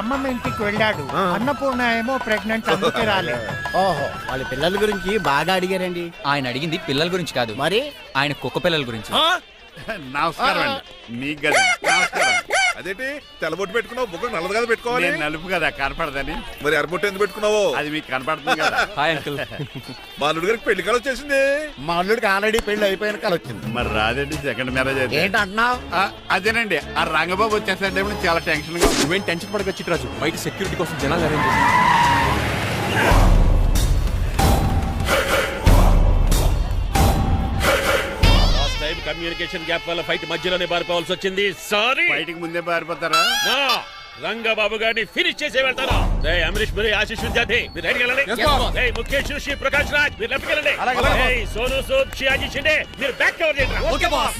అమ్మమ్మ ఇంటికి వెళ్ళాడు. అన్నపూర్ణ ఏమో ప్రెగ్నెంట్, అందుకే రాలేదు. ఓహో, వాళ్ళ పిల్లల గురించి బాగా అడిగారండి. ఆయన అడిగింది పిల్లల గురించి కాదు, మరి ఆయన కుక్క పిల్లల గురించి. నమస్కారం అండి. మీకు కదా నమస్కారం. అదేంటి తెల్లబొట్టు పెట్టుకున్నావు? బుగ్గ నల్లది కదా పెట్టుకోవాలి. నేను నలుపు కదా కనపడదని. మరి ఎర్రబొట్టు ఎందుకు పెట్టుకున్నావు? అది మీకు కనపడుతుంది కదా. Hi uncle. మా అల్లుడి గారికి పెళ్లి కాలం వచ్చేసింది. మా అల్లుడికి ఆల్రెడీ పెళ్లి అయిపోయిన కాలం వచ్చింది. మరి రాదండి, సెకండ్ మ్యారేజ్ అయితే. ఏంటంటున్నావు? అదేనండి, ఆ రంగబాబు వచ్చేసంటే చాలా టెన్షన్ గా. నువ్వేం టెన్షన్ పడక చిట్రాజు, బయట సెక్యూరిటీ కోసం జనాలు అరేంజ్ చేసి. కమ్యూనికేషన్ గ్యాప్ వల్ల ఫైట్ మధ్యలోనే పారిపోవాల్సి వచ్చింది. సారీ. బయటికి ముందే పారిపోతారా? రంగబాబు గారిని ఫినిష్ చేసి వెళ్తాను. అమరీష్ మరి ఆశీష్ విద్యార్థి మీరు రైట్ వెళ్ళండి. ముఖేష్ శ్రీ ప్రకాష్ రాజ్ మీరు లెఫ్ట్ వెళ్ళండి. సోను సూద్ షియాజీ షిండే మీరు బ్యాక్ కవర్ చేయండి.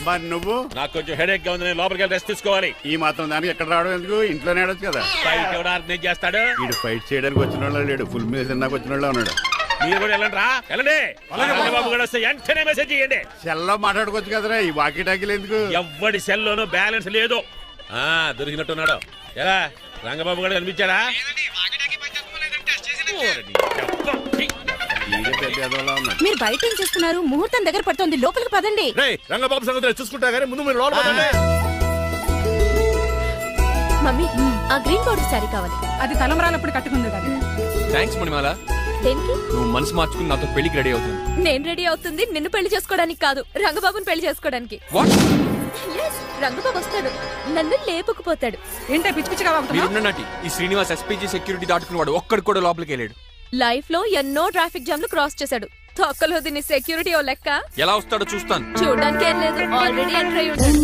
మరి నువ్వు? నాకు కొంచెం హెడేక్ గా ఉంది, నేను లోపలికి వెళ్ళి రెస్ట్ తీసుకోవాలి. ఈ మాత్రం దానికి ఎక్కడ రావడం ఎందుకు? ఇంట్లోనే ఆడొచ్చు కదా. ఫైట్ ఎవరు ఆర్గనైజ్ చేస్తాడు? వీడు ఫైట్ చేయడానికి వచ్చిన వాళ్ళు లేడు, ఫుల్ మీద నాకు వచ్చిన వాళ్ళు ఉన్నాడు. మీరు కూడా వెళ్ళండి రా, వెళ్ళండి. రంగబాబు గారు వస్తే వెంటనే మెసేజ్ చేయండి. సెల్లో మాట్లాడుకోవచ్చు కదరా, ఈ వాకీ టాకీలు ఎందుకు? ఎవ్వడి సెల్లోనూ బ్యాలెన్స్ లేదు. దొరికినట్టున్నాడు. ఎలా రంగబాబు గారు కనిపించాడా? మీరు బయట ఏం చేస్తున్నారు? ముహూర్తం దగ్గర పడుతోంది, లోపలికి పదండి. రంగబాబు సంగతి చూసుకుంటా గానీ ముందు మీరు లోపల పదండి. మమ్మీ, ఆ గ్రీన్ బోర్డర్ శారీ కావాలి. అది తలంబ్రాలప్పుడు కట్టుకుంది కదా. థ్యాంక్స్ మణిమాల. దేనికి? నువ్వు మనసు మార్చుకుని నాతో పెళ్లికి రెడీ అవుతుంది. నేను రెడీ అవుతుంది నిన్ను పెళ్లి చేసుకోవడానికి కాదు, రంగబాబుని పెళ్లి చేసుకోవడానికి. రంగబాబు వస్తాడు, నన్ను లేపుకుపోతాడు. ఏంటే పిచ్చి పిచ్చిగా మీరున్నటి ఈ శ్రీనివాస్ ఎస్పీజీ సెక్యూరిటీ దాటుకునేవాడు ఒక్కడు కూడా లోపలికి వెళ్ళాడు. లైఫ్ లో ఎన్నో ట్రాఫిక్ జామ్ లు క్రాస్ చేశాడు. తొక్కలో దీన్ని సెక్యూరిటీ ఓ లెక్క. ఎలా వస్తాడో చూస్తాను. చూడడానికి ఏం లేదు, ఆల్రెడీ ఎంటర్ అయి ఉంటాడు.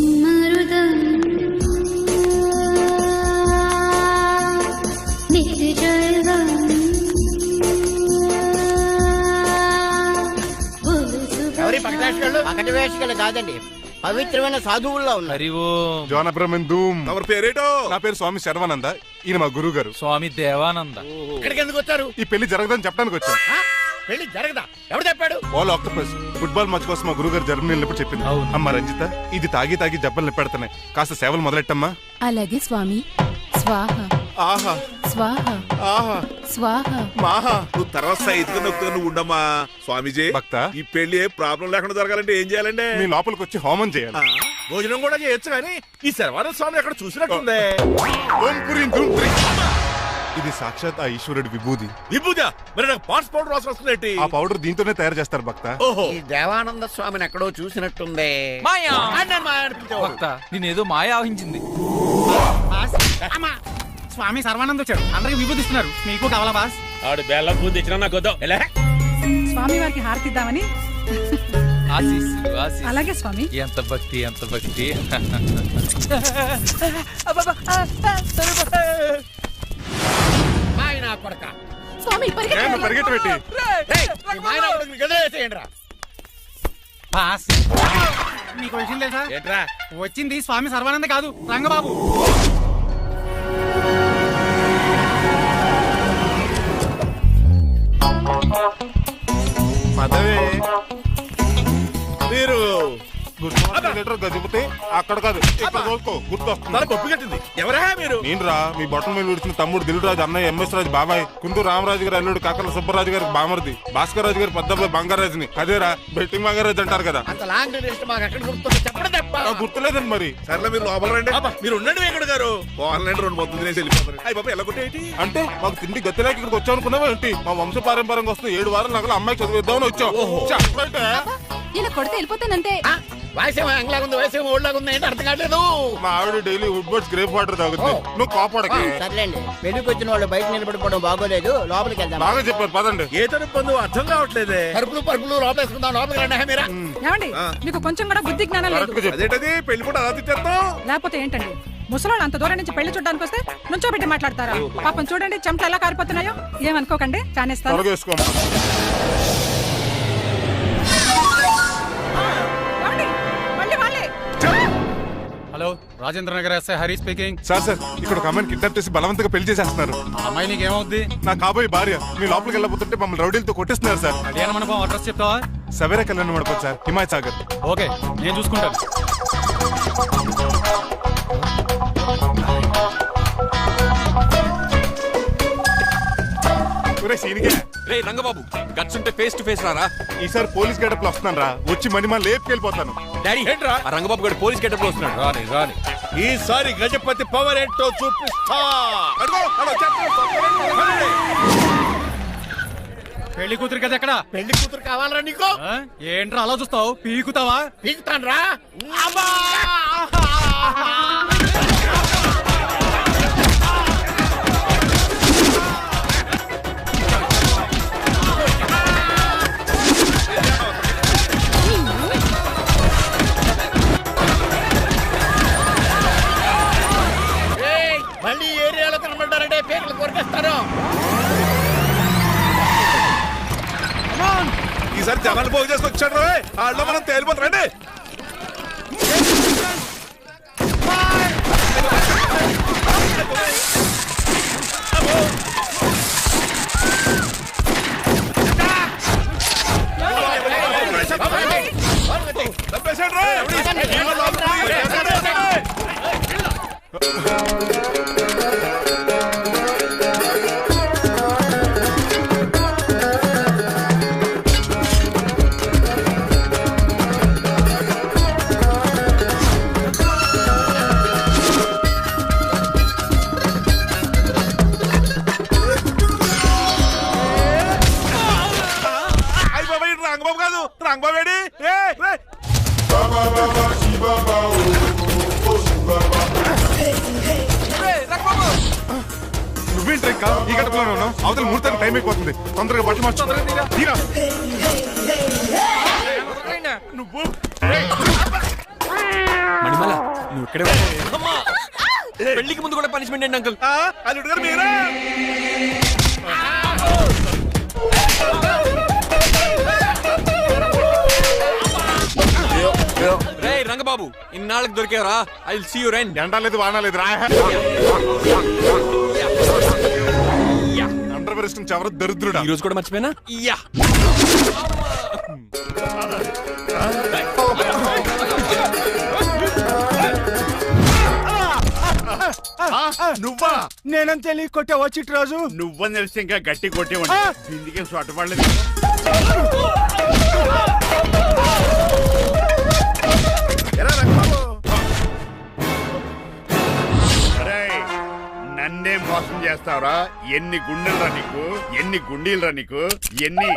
ఎవరి పక్కటి వేషగాళ్ళు కాదండి, పవిత్రమైన సాధువుల్లో ఉన్నారు. ఎవరి పేరేటో? నా పేరు స్వామి శర్వానంద, ఈయన మా గురువు గారు స్వామి దేవానంద. ఇక్కడికి ఎందుకు వచ్చారు? ఈ పెళ్లి జరగదని చెప్పడానికి వచ్చాం. పెళ్లి జరగదా? ఎవరు చెప్పాడు? వాళ్ళు ఆక్టోపస్ ఫుట్బాల్ మ్యాచ్ కోసం మా గురువు గారు జర్మనీ వెళ్ళినప్పుడు చెప్పింది. అమ్మ రంజిత, ఇది తాగి తాగి జబ్బలు నిప్పెడతాయి, కాస్త సేవలు మొదలెట్టమ్మా. అలాగే స్వామి. స్వాహ ఆహా స్వాహ ఆహా స్వాహ. మాహా, నువ్వు తర్వాత సైతుగా నొక్కుతా, నువ్వు ఉండమ్మా. స్వామిజీ, భక్త, ఈ పెళ్లి ఏ ప్రాబ్లం లేకుండా జరగాలంటే ఏం చేయాలండి? మీ లోపలికి వచ్చి హోమం చేయాలి. భోజనం కూడా చేయొచ్చు, కానీ ఈ శర్వానంద స్వామి అక్కడ చూసినట్టుంది. ఓం పురీం ధూం పురీం. ఇది సాక్షాత్ ఆ ఈశ్వరుడి విభూది. విభూజా? మరి నాకు పాట్స్ పౌడర్ వాసన వస్తుంది. ఆ పౌడర్ దీంతోనే తయారు చేస్తారు భక్త. ఓహో, ఈ దేవానంద స్వామిని ఎక్కడో చూసినట్టుంది. మాయా అనిపించేవాడు. భక్త, నేనేదో మాయ ఆహించింది. స్వామి సర్వానంద్ వచ్చాడు, అందరికి విభూతిస్తున్నారు. మీకు కావాలా బాస్? ఆడు బెల్లం పూజ తెచ్చినా నాకు వద్దాం. స్వామి వారికి హారతిద్దామని. ఆశీస్సులు, ఆశీస్సులు. అలాగే స్వామి. ఎంత భక్తి, ఎంత భక్తి. స్వామి పరిగెట్టి బాస్, మీకు విషయం తెలుసా? ఏంట్రా? వచ్చింది స్వామి సర్వానంద కాదు, రంగబాబు. పదవే మీరు గజపతి అక్కడ కాదు, ఇక్కడ చూసుకో, గుర్తొస్తుంది. పప్పు కట్టింది. ఎవరా మీరు? నేనురా, మీ బొట్టల మీద విడిచిన తమ్ముడు దిల్ రాజు, అన్నయ్య ఎంఎస్ రాజు బాబాయ్, కుందూరు రామరాజు గారు అల్లుడు కాకల సుబ్బరాజు గారికి బామర్ది, భాస్కర్ రాజు గారి పెద్దబ్బాయి బంగారాజుని. అదేరా బెట్టింగ్ బంగారాజు అంటారు కదా. అంత లాంగ్ లిస్ట్ మాకు ఎక్కడ గుర్తుంది? చెప్పండి తప్ప. గుర్తులేదండి మరి. సర్లే మీరు లోపల రండి. మీరు ఉండండి వెంకట గారు. ఆన్లైన్ రెండు మొత్తం తినేసి వెళ్ళిపోతారు. అయ్యి బాబా, ఎలా కొట్టేటి అంటే మాకు తిండి గతిలేక ఇక్కడికి వచ్చాం అనుకున్నావా ఏంటి? మా వంశ పారంపర్యంగా వస్తుంది 7 వారాలు నగలు అమ్మాయి చదివిద్దామని వచ్చాం. చెప్పంటే ఇలా కొడితే వెళ్ళిపోతానంతే. వయసేమో ఎంగ్లాగా ఉంది, వయసేమో ఓల్డ్లాగా ఉంది, ఏంటి అర్థం కావట్లేదు. మా ఆవిడ daily wood birds grape water తాగుతుంది, నువ్వు కాపాడకి. సర్లేండి, పెళ్లికి వచ్చిన వాళ్ళు బయట నిలబడిపోవడం బాగోలేదు, లోపలికి వెళ్దాం. బాగా చెప్పారు, పదండి. ఏ తరపు అర్థం కావట్లేదే. పరుపులు లోపలేసుకుందాం, లోపలికి రండి. మీరా ఏమండి, మీకు కొంచెం కూడా బుద్ధి జ్ఞానం లేదు. అదేంటది పెళ్లి కూడా అలా తిట్టేస్తాం? లేకపోతే ఏంటండి, ముసలాడు అంత దూరం నుంచి పెళ్లి చూడడానికి వస్తే నుంచోబెట్టి మాట్లాడతారా? పాపం చూడండి చెమటలు ఎలా కారిపోతున్నాయో. ఏమనుకోకండి, చానేస్తాను. Hello, Rajendra Nagar SI Hari speaking. Sir ఇక్కడ ఒక అమ్మాయిని కిడ్నాప్ చేసి బలవంతంగా పెళ్లి చేసేస్తున్నారు. అమ్మాయి నీకు ఏమవుద్ది? నా కాబోయే భార్య. మీ లోపలికి వెళ్ళబోతుంటే మమ్మల్ని రౌడీలతో కొట్టిస్తున్నారు సార్. కళ్యాణ మండపం అడ్రస్ చెప్తావా? సవేరా కళ్యాణ మండపం సార్, హిమాయత్ సాగర్. ఓకే, నేను చూసుకుంటాను. రే రంగబాబు గట్స్ ఉంటే ఫేస్ టు ఫేస్ రారా. ఈసారి పోలీస్ గెటప్ లో వస్తున్నాను రా, వచ్చి మణిమా లేపుకెళ్ళిపోతాను. డాడీ ఆ రంగబాబు గారు పోలీస్ గెటప్ లో వస్తున్నాడు. రాని ఈసారి గజపతి పవర్ ఏంటో చూపిస్తా. పెళ్లి కూతురు కదా ఎక్కడ? పెళ్లి కూతురు కావాలరా నీకు? ఏంట్రా అలా చూస్తావు? పీకుతావా? పీకుతాను రా. మళ్ళీ ఏరియాలో కనబడ్డారంటే పేకలు కొరికేస్తారు. ఈసారి జనాలు పోగు చేసుకొచ్చాడు వాళ్ళు మనం తేలిపోతారండి. రంగబాబు కాదు, రంగబాబు ఏడి? నువ్వేంటి ఇంకా ఈ గడపలోనే ఉన్నావు? అవతల ముహూర్తానికి టైం అయిపోతుంది, తొందరగా బట్టలు మార్చు. నువ్వు మణిమాల నువ్వు ఇక్కడే పెళ్లికి ముందు కూడా పనిష్మెంట్ ఏంటి అంకుల్? అల్లుడు గారు మీరా? రే రంగబాబు ఇన్నాళ్ళకి దొరికేవరా. I will see you rain. ఎండాలేదు వానాలేదు రా. అండర్ వేసుకుని చెవర దరిద్రుడా. ఈ రోజు కూడా మర్చిపోయినా. యా నువ్వా? నేనం తెలియ కొట్టావా చిట్రాజు? నువ్వని తెలిసి ఇంకా గట్టి కొట్టేవాడి. ఇందుకే సొట్టపడలేదు. నన్నే మోసం చేస్తావురా? ఎన్ని గుండెలరా నీకు, ఎన్ని గుండీలరా నీకు, ఎన్ని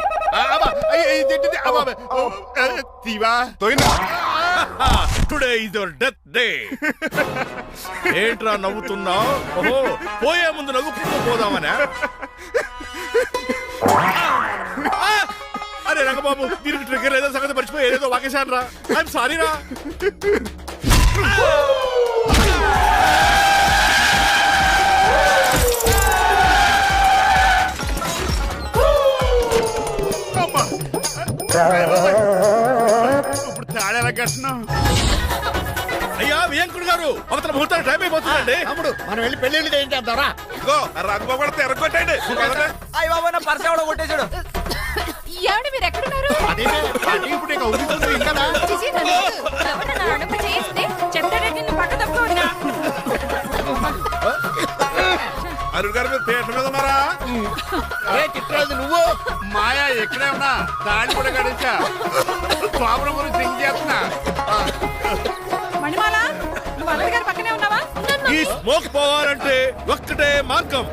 today is your death day. ఏంట్రా నవ్వుతున్నావు? ఓహో పోయే ముందు నవ్వుకుంటూ పోదామనా? అరే రంగబాబు దీనికి ట్రిగ్గర్ ఏదో సంగతి మర్చిపోయి ఏదేదో వాకేశాను రా. ఐఎమ్ సారీ రా. ఇప్పుడు తాడేలా కట్టినావు? అయ్యా వియంకుడు గారు అవతల ముహూర్తానికి టైం అయిపోతుందండి. తమ్ముడు మనం వెళ్ళి పెళ్లి ఏం చేద్దాంరా? ఇగో రంగబాబు కూడా తెరగొట్టండి. అయ్య బాబా నా పర్స్ ఎవడో కొట్టేశాడు. ఏమండి మీరు ఎక్కడున్నారు? ఇప్పుడు ఇక ఉరుకుతుంది ఇంకా. చిచి, నన్ను ఎవరు నా అడుగు చేస్తే చెప్తాడంటే నీ పక్క తప్పుకోండి. అల్లుడు గారు మీరు థియేటర్ మీద ఉన్నారా? చిట్రాజు నువ్వు మాయా ఎక్కడే ఉన్నా తాడి కూడా గడించా. స్వామి గురించి థింక్ చేస్తున్నా. మణిమాల నువ్వు అల్లుడి గారి పక్కనే ఉన్నావా? ఈ స్మోక్ పోవాలంటే ఒక్కటే మార్గం.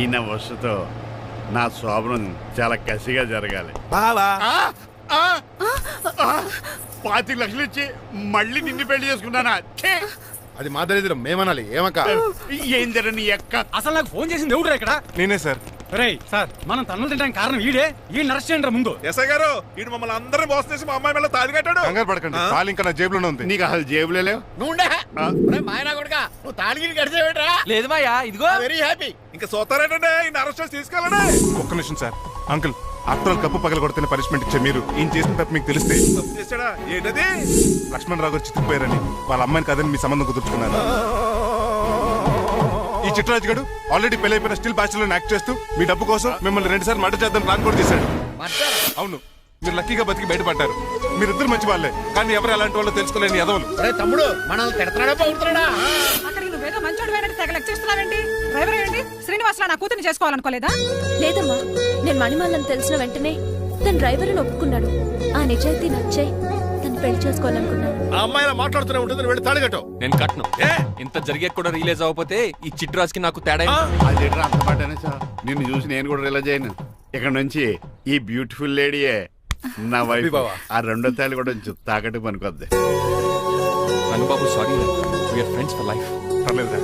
ఈయన వస్తుతో నా శోభనం చాలా కసిగా జరగాలి. బావా 25 లక్షలు ఇచ్చి మళ్ళీ నిన్ను పెళ్లి చేసుకున్నానా? అది మా దరిద్రం మేమనాలి. ఏమక్క ఏం జరని ఎక్క. అసలు నాకు ఫోన్ చేసింది ఎవడురా ఇక్కడ? నేనే సార్. రేయ్ సార్, మనం తన్నులు తినడానికి కారణం ఈడే. ఈ అరెస్ట్ చేయండి ముందు. ఎస్ఐ గారు వీడు మమ్మల్ని అందరినీ మోసం చేసి మా అమ్మాయి మీద తాళి కట్టాడు. కంగారు పడకండి, తాళి ఇంకా నా జేబులోనే ఉంది. నీకు అసలు జేబులే లేవు. నువ్వు మాయనా కొడుకా, నువ్వు తాళగిరి కడిచేవేట్రా? లేదు మాయా ఇదిగో. Very happy. ఇంకా సోతారేటండి ఈయన అరెస్ట్ చేసి తీసుకెళ్ళండి. ఒక్క నిమిషం సార్. అంకుల్ ఆఫ్టర్ కప్పు పగల కొడితే పనిష్మెంట్ ఇచ్చే మీరు ఈయన చేసిన తప్పు మీకు తెలిస్తే తప్పు చేశాడా? ఏంటది? లక్ష్మణ్ రావు గారు చితికిపోయారని వాళ్ళ అమ్మాయిని కదని మీ సంబంధం కుదుర్చుకున్నారు. ఈ చిట్రాజు గడు ఆల్రెడీ పెళ్లి అయిపోయిన స్టిల్ బ్యాచులర్ యాక్ట్ చేస్తూ మీ డబ్బు కోసం మిమ్మల్ని 2 సార్లు మర్డర్ చేద్దాం ప్లాన్ కూడా చేశాడు. అవును, మీరు లక్కీగా బతికి బయటపడ్డారు. మీరిద్దరు మంచి వాళ్ళే, కానీ ఎవరు ఎలాంటి వాళ్ళు తెలుసుకోలేని ఎదవలు. తమ్ముడు మనల్ని తిడతాడా బాగుతున్నాడా? అక్కడికి నువ్వేదో మంచోడు వేయడానికి తెగ లెక్కిస్తున్నావేంటి? డ్రైవర్ ఏంటి శ్రీనివాసరావు నా కూతుర్ని చేసుకోవాలనుకోలేదా? లేదమ్మా, నేను మణిమాలని తెలిసిన వెంటనే తన డ్రైవర్ అని ఒప్పుకున్నాను. ఆ నిజాయితీ నచ్చే తను పెళ్లి చేసుకోవాలనుకున్నాను. ఆ అమ్మాయిలా మాట్లాడుతూనే ఉంటుంది, వెళ్ళి తాళిగట్టవు. నేను కట్ను. ఇంత జరిగే కూడా రిలీజ్ అవ్వకపోతే ఈ చిట్రాజ్ కి నాకు తేడా అది అంత పాటనే సార్. నిన్ను చూసి నేను కూడా రిలైజ్ అయ్యాను. ఇక్కడ నుంచి ఈ బ్యూటిఫుల్ లేడీయే నా వైఫ్. ఆ రెండో తాళి కూడా తాకట్టు పనికొద్ది. Rangababu sorry, we are friends for life. పర్లేదు.